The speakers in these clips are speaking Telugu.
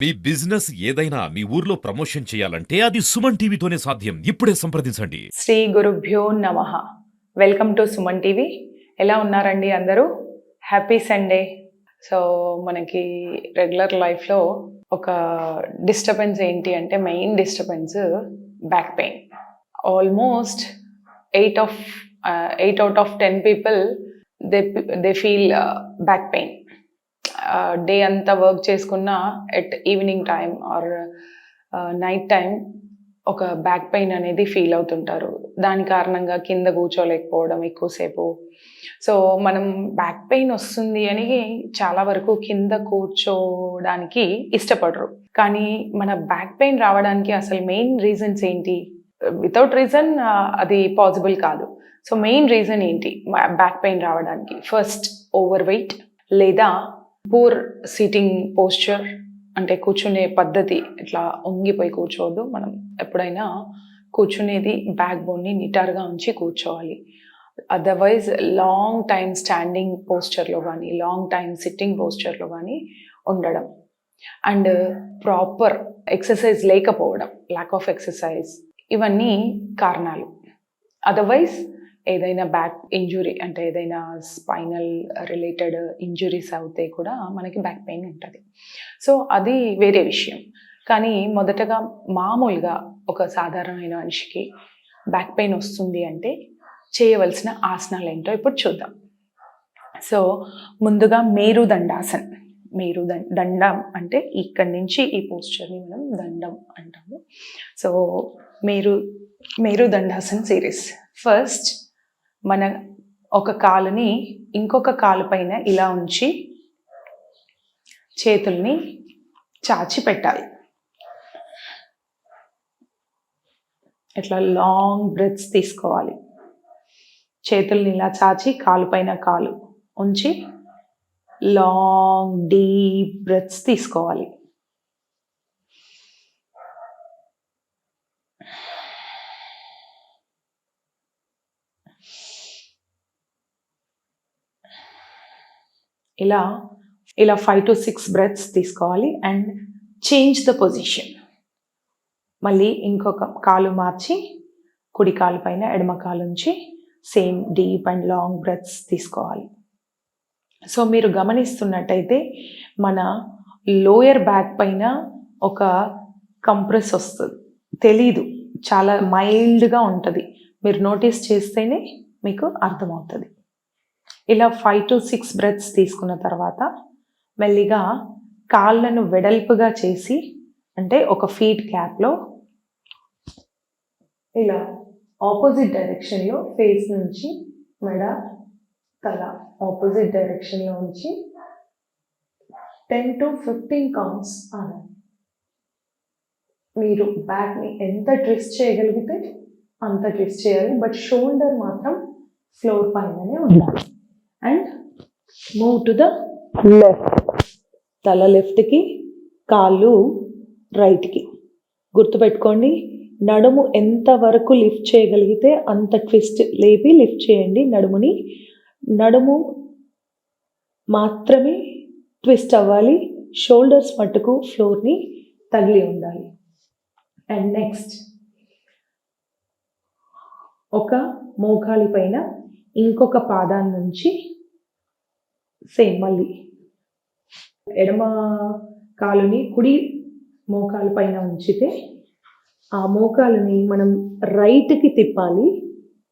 మీ బిజినెస్ ఏదైనా మీ ఊర్లో ప్రమోషన్ చేయాలంటే అది సుమన్ టీవీతోనే సాధ్యం. ఇప్పుడే సంప్రదించండి. శ్రీ గురుభ్యో నమః. Welcome to Suman TV. ఎలా ఉన్నారండి అందరూ? Happy Sunday. సో మనకి రెగ్యులర్ లైఫ్లో ఒక డిస్టర్బెన్స్ ఏంటి అంటే main disturbance back pain. Almost 8 out of 10 people they feel back pain. Day అంతా వర్క్ చేసుకున్న at evening time or night time ఒక బ్యాక్ పెయిన్ అనేది ఫీల్ అవుతుంటారు. దాని కారణంగా కింద కూర్చోలేకపోవడం ఎక్కువసేపు. సో మనం బ్యాక్ పెయిన్ వస్తుంది అని చాలా వరకు కింద కూర్చోడానికి ఇష్టపడరు. కానీ మన బ్యాక్ పెయిన్ రావడానికి అసలు మెయిన్ రీజన్స్ ఏంటి? వితౌట్ రీజన్ అది పాసిబుల్ కాదు. సో మెయిన్ రీజన్ ఏంటి బ్యాక్ పెయిన్ రావడానికి? ఫస్ట్ ఓవర్ వెయిట్, లేదా పూర్ సిట్టింగ్ పోస్చర్, అంటే కూర్చునే పద్ధతి. ఇట్లా వంగిపోయి కూర్చోవద్దు. మనం ఎప్పుడైనా కూర్చునేది బ్యాక్ బోన్ని నిటారుగా ఉంచి కూర్చోవాలి. అదర్వైజ్ లాంగ్ టైం స్టాండింగ్ పోస్చర్లో కానీ లాంగ్ టైం సిట్టింగ్ పోస్చర్లో కానీ ఉండడం. అండ్ ప్రాపర్ ఎక్సర్సైజ్ లేకపోవడం, ల్యాక్ ఆఫ్ ఎక్సర్సైజ్, ఇవన్నీ కారణాలు. అదర్వైజ్ ఏదైనా బ్యాక్ ఇంజురీ అంటే ఏదైనా స్పైనల్ రిలేటెడ్ ఇంజురీస్ అవుతే కూడా మనకి బ్యాక్ పెయిన్ ఉంటుంది. సో అది వేరే విషయం. కానీ మొదటగా మామూలుగా ఒక సాధారణమైన మనిషికి బ్యాక్ పెయిన్ వస్తుంది అంటే చేయవలసిన ఆసనాలు ఏంటో ఇప్పుడు చూద్దాం. సో ముందుగా మేరుదండాసన్. దండం అంటే ఇక్కడి నుంచి ఈ పోస్చర్ని మనం దండం అంటాము. So మేరుదండాసన్ series. ఫస్ట్ మన ఒక కాలుని ఇంకొక కాలు పైన ఇలా ఉంచి చేతుల్ని చాచి పెట్టాలి. ఇట్లా లాంగ్ బ్రెత్స్ తీసుకోవాలి. చేతుల్ని ఇలా చాచి కాలు పైన కాలు ఉంచి లాంగ్ డీప్ బ్రెత్స్ తీసుకోవాలి. ఇలా 5 to 6 బ్రెత్స్ తీసుకోవాలి. And change the position. మళ్ళీ ఇంకొక కాలు మార్చి కుడి కాలు పైన ఎడమ కాలు ఉంచి same deep and long breaths తీసుకోవాలి. సో మీరు గమనిస్తున్నట్టయితే మన లోయర్ బ్యాక్ పైన ఒక కంప్రెస్ వస్తుంది. తెలీదు, చాలా మైల్డ్గా ఉంటుంది. మీరు నోటీస్ చేస్తేనే మీకు అర్థమవుతుంది. ఇలా 5 to 6 బ్రెత్స్ తీసుకున్న తర్వాత మెల్లిగా కాళ్ళను వెడల్పుగా చేసి, అంటే ఒక ఫీట్ గ్యాప్లో ఇలా ఆపోజిట్ డైరెక్షన్లో ఫేస్ నుంచి మెడ, తల ఆపోజిట్ డైరెక్షన్లో ఉంచి 10 to 15 కౌంట్స్ అనాలి. మీరు బ్యాక్ని ఎంత ట్విస్ట్ చేయగలిగితే అంత ట్విస్ట్ చేయాలి. బట్ షోల్డర్ మాత్రం ఫ్లోర్ పైననే ఉండాలి. And move to the left. తల లెఫ్ట్కి, కాళ్ళు రైట్కి. గుర్తుపెట్టుకోండి, నడుము ఎంతవరకు లిఫ్ట్ చేయగలిగితే అంత ట్విస్ట్ లేపి లిఫ్ట్ చేయండి నడుముని. నడుము మాత్రమే ట్విస్ట్ అవ్వాలి. షోల్డర్స్ మట్టుకు ఫ్లోర్ని తగిలి ఉండాలి. అండ్ నెక్స్ట్ ఒక మోకాలి పైన ఇంకొక పాదాన్ని నుంచి సేమ్ మళ్ళీ ఎడమ కాలుని కుడి మోకాలు పైన ఉంచితే ఆ మోకాలుని మనం రైట్కి తిప్పాలి,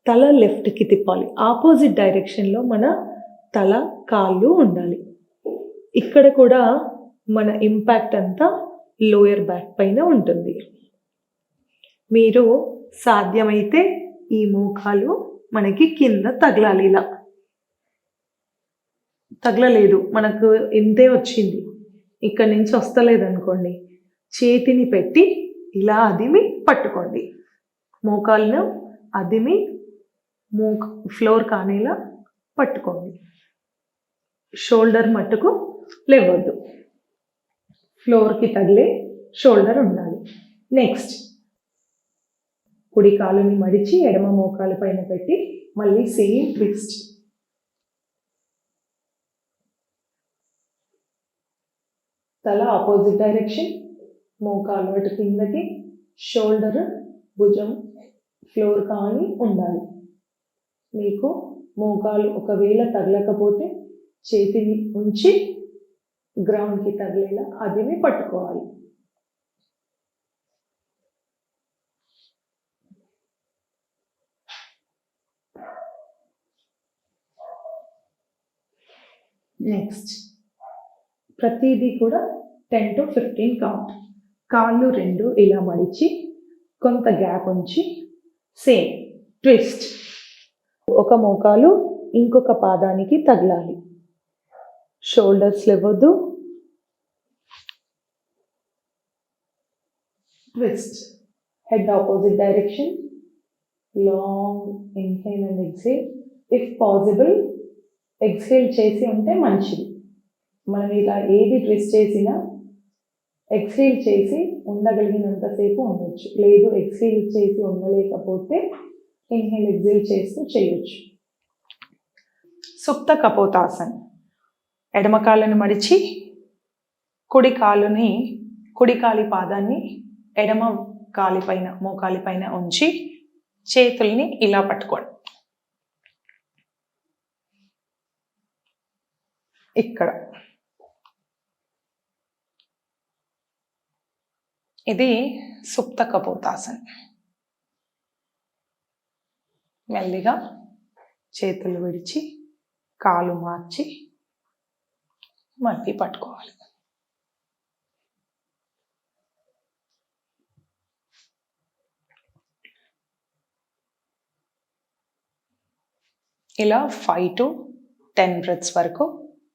తల లెఫ్ట్కి తిప్పాలి. ఆపోజిట్ డైరెక్షన్లో మన తల, కాళ్ళు ఉండాలి. ఇక్కడ కూడా మన ఇంపాక్ట్ అంతా లోయర్ బ్యాక్ పైన ఉంటుంది. మీరు సాధ్యమైతే ఈ మోకాలు మనకి కింద తగలాలి. ఇలా తగలలేదు, మనకు ఇంతే వచ్చింది, ఇక్కడి నుంచి వస్తలేదు అనుకోండి, చేతిని పెట్టి ఇలా అదిమి పట్టుకోండి. మోకాలను అదిమి ఫ్లోర్ కానేలా పట్టుకోండి. షోల్డర్ మట్టుకు లేవద్దు, ఫ్లోర్కి తగిలే షోల్డర్ ఉండాలి. నెక్స్ట్ కుడి కాలుని మడిచి ఎడమ మోకాలు పైన పెట్టి మళ్ళీ సేమ్ ట్విస్ట్. తల ఆపోజిట్ డైరెక్షన్, మోకాలు అటు కిందకి, షోల్డర్ భుజం ఫ్లోర్ కానీ ఉండాలి. మీకు మోకాలు ఒకవేళ తగలకపోతే చేతిని ఉంచి గ్రౌండ్కి తగిలేలా అదిని పట్టుకోవాలి. నెక్స్ట్ ప్రతిదీ కూడా 10 to 15 కౌంట్. కాళ్ళు రెండు ఇలా మడిచి కొంత గ్యాప్ ఉంచి సేమ్ ట్విస్ట్. ఒక మోకాలు ఇంకొక పాదానికి తగలాలి. షోల్డర్స్ లేవద్దు. Twist. Head opposite direction. Long inhale and exhale. If possible exhale చేసి ఉంటే మంచిది. మనం ఇలా ఏది ట్విస్ట్ చేసినా ఎక్స్హేల్ చేసి ఉండగలిగినంతసేపు ఉండొచ్చు. లేదు ఎక్స్హేల్ చేసి ఉండలేకపోతే ఇన్హేల్ ఎక్స్హేల్ చేస్తూ చేయొచ్చు. సుప్త కపోతాసన్. ఎడమ కాళ్ళను మడిచి కుడి కాలి పాదాన్ని ఎడమ కాలిపైన మోకాలిపైన ఉంచి చేతుల్ని ఇలా పట్టుకోండి. ఇక్కడ ఇది సుప్త కపోతాసన్. మెల్లిగా చేతులు విడిచి కాలు మార్చి మళ్ళీ పట్టుకోవాలి. ఇలా 5 to 10 బ్రెత్స్ వరకు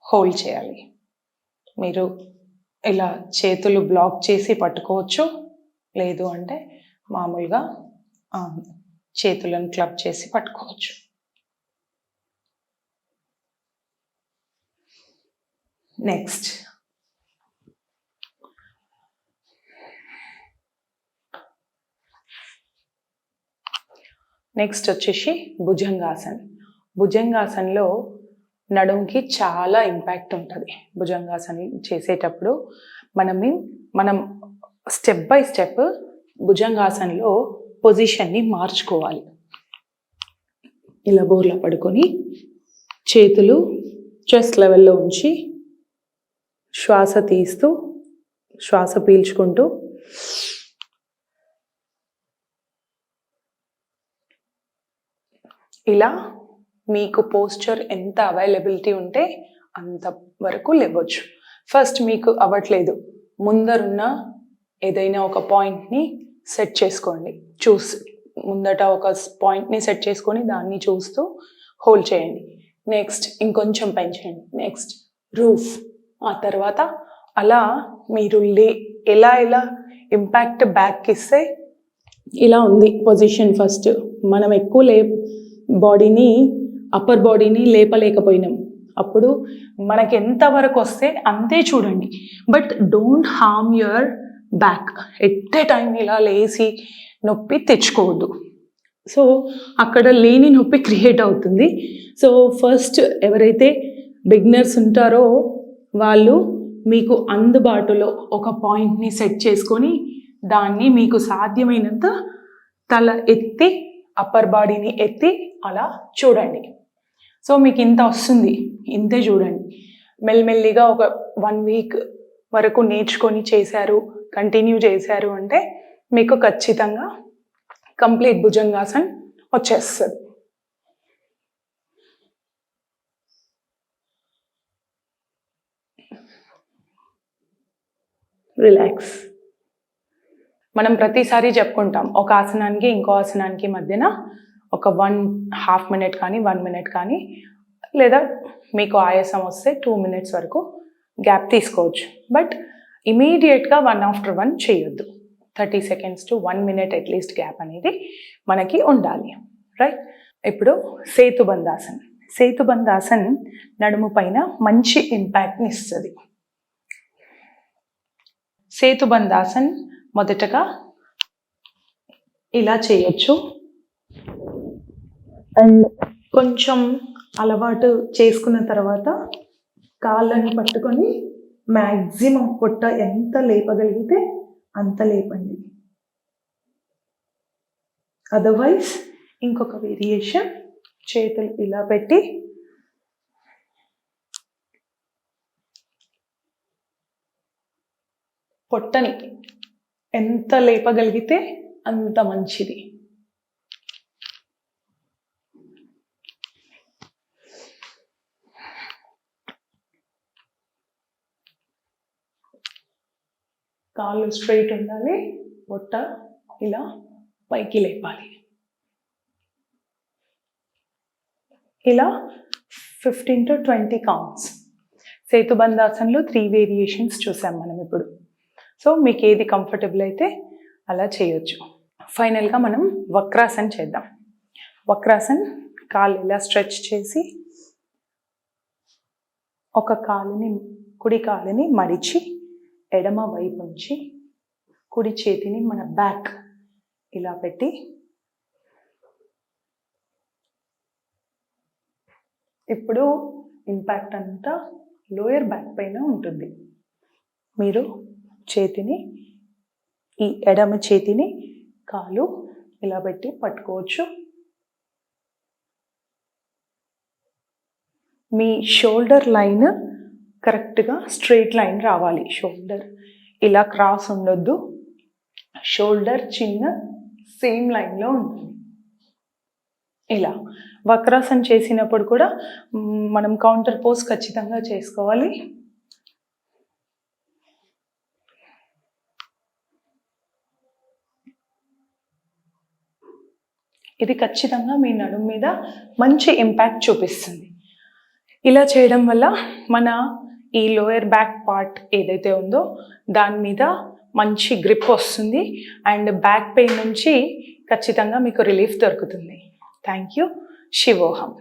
హోల్డ్ చేయాలి. మీరు ఇలా చేతులు బ్లాక్ చేసి పట్టుకోవచ్చు, లేదు అంటే మామూలుగా చేతులను క్లబ్ చేసి పట్టుకోవచ్చు. నెక్స్ట్ వచ్చేసి భుజంగాసన్. భుజంగాసన్లో నడుంకి చాలా ఇంపాక్ట్ ఉంటుంది. భుజంగాసన్ చేసేటప్పుడు మనం స్టెప్ బై స్టెప్ భుజంగాసన్లో పొజిషన్ని మార్చుకోవాలి. ఇలా బోర్లా పడుకొని చేతులు చెస్ట్ లెవెల్లో ఉంచి శ్వాస తీస్తూ శ్వాస పీల్చుకుంటూ ఇలా మీకు పోస్చర్ ఎంత అవైలబిలిటీ ఉంటే అంత వరకు లేవచ్చు. ఫస్ట్ మీకు అవ్వట్లేదు, ముందరున్న ఏదైనా ఒక పాయింట్ని సెట్ చేసుకోండి. ముందట ఒక పాయింట్ని సెట్ చేసుకొని దాన్ని చూస్తూ హోల్డ్ చేయండి. నెక్స్ట్ ఇంకొంచెం పెంచండి. Next roof. ఆ తర్వాత అలా మీరు ఎలా ఇంపాక్ట్ బ్యాక్ ఇస్తే ఇలా ఉంది పొజిషన్. ఫస్ట్ మనం ఎక్కువ బాడీని అప్పర్ బాడీని లేపలేకపోయినాం, అప్పుడు మనకి ఎంతవరకు వస్తే అంతే చూడండి. But don't harm your back. At a time ఇలా లేసి నొప్పి తెచ్చుకోవద్దు. సో అక్కడ లేని నొప్పి క్రియేట్ అవుతుంది. సో ఫస్ట్ ఎవరైతే బిగినర్స్ ఉంటారో వాళ్ళు మీకు అందుబాటులో ఒక పాయింట్ని సెట్ చేసుకొని దాన్ని మీకు సాధ్యమైనంత తల ఎత్తి అప్పర్ బాడీని ఎత్తి అలా చూడండి. సో మీకు ఇంత వస్తుంది, ఇంతే చూడండి. మెల్లిమెల్లిగా ఒక 1 వీక్ వరకు నేర్చుకొని కంటిన్యూ చేశారు అంటే మీకు ఖచ్చితంగా కంప్లీట్ భుజంగాసన్ వచ్చేస్తుంది. రిలాక్స్. మనం ప్రతిసారి చెప్పుకుంటాం, ఒక ఆసనానికి ఇంకో ఆసనానికి మధ్యన ఒక 1.5 minute కానీ 1 minute కానీ, లేదా మీకు ఆయాసం వస్తే 2 minutes వరకు గ్యాప్ తీసుకోవచ్చు. బట్ ఇమీడియట్గా 1 after 1 చేయొద్దు. 30 seconds to 1 minute at least gap అనేది మనకి ఉండాలి. రైట్. ఇప్పుడు సేతుబంధాసన్. సేతుబంధాసన్ నడుము పైన మంచి ఇంపాక్ట్ని ఇస్తుంది. సేతుబంధాసన్ మొదటగా ఇలా చేయొచ్చు. అండ్ కొంచెం అలవాటు చేసుకున్న తర్వాత కాళ్ళని పట్టుకొని మ్యాక్సిమం పొట్ట ఎంత లేపగలిగితే అంత లేపండి. అదర్వైజ్ ఇంకొక వేరియేషన్, చేతులు ఇలా పెట్టి పొట్టని ఎంత లేపగలిగితే అంత మంచిది. కాళ్ళు స్ట్రైట్ ఉండాలి, పొట్ట ఇలా పైకి లేపాలి. ఇలా 15 to 20 కౌంట్స్. సేతుబంధాసనలో 3 వేరియేషన్స్ చూసాం మనం ఇప్పుడు. సో మీకు ఏది కంఫర్టబుల్ అయితే అలా చేయొచ్చు. ఫైనల్గా మనం వక్రాసన్ చేద్దాం. వక్రాసన్ కాళ్ళు ఇలా స్ట్రెచ్ చేసి ఒక కుడి కాలుని మడిచి ఎడమ వైపు ఉంచి కుడి చేతిని మన బ్యాక్ ఇలా పెట్టి ఇప్పుడు ఇంపాక్ట్ అంతా లోయర్ బ్యాక్ పైన ఉంటుంది. మీరు చేతిని, ఈ ఎడమ చేతిని కాలు ఇలా పెట్టి పట్టుకోవచ్చు. మీ షోల్డర్ లైన్ కరెక్ట్గా స్ట్రైట్ లైన్ రావాలి. షోల్డర్ ఇలా క్రాస్ ఉండొద్దు, షోల్డర్ చిన్న సేమ్ లైన్లో ఉంటుంది. ఇలా వక్రాసన్ చేసినప్పుడు కూడా మనం కౌంటర్ పోజ్ ఖచ్చితంగా చేసుకోవాలి. ఇది ఖచ్చితంగా మీ నడుము మీద మంచి ఇంపాక్ట్ చూపిస్తుంది. ఇలా చేయడం వల్ల మన ఈ లోయర్ బ్యాక్ పార్ట్ ఏదైతే ఉందో దాని మీద మంచి గ్రిప్ వస్తుంది అండ్ బ్యాక్ పెయిన్ నుంచి ఖచ్చితంగా మీకు రిలీఫ్ దొరుకుతుంది. Thank you. శివోహం.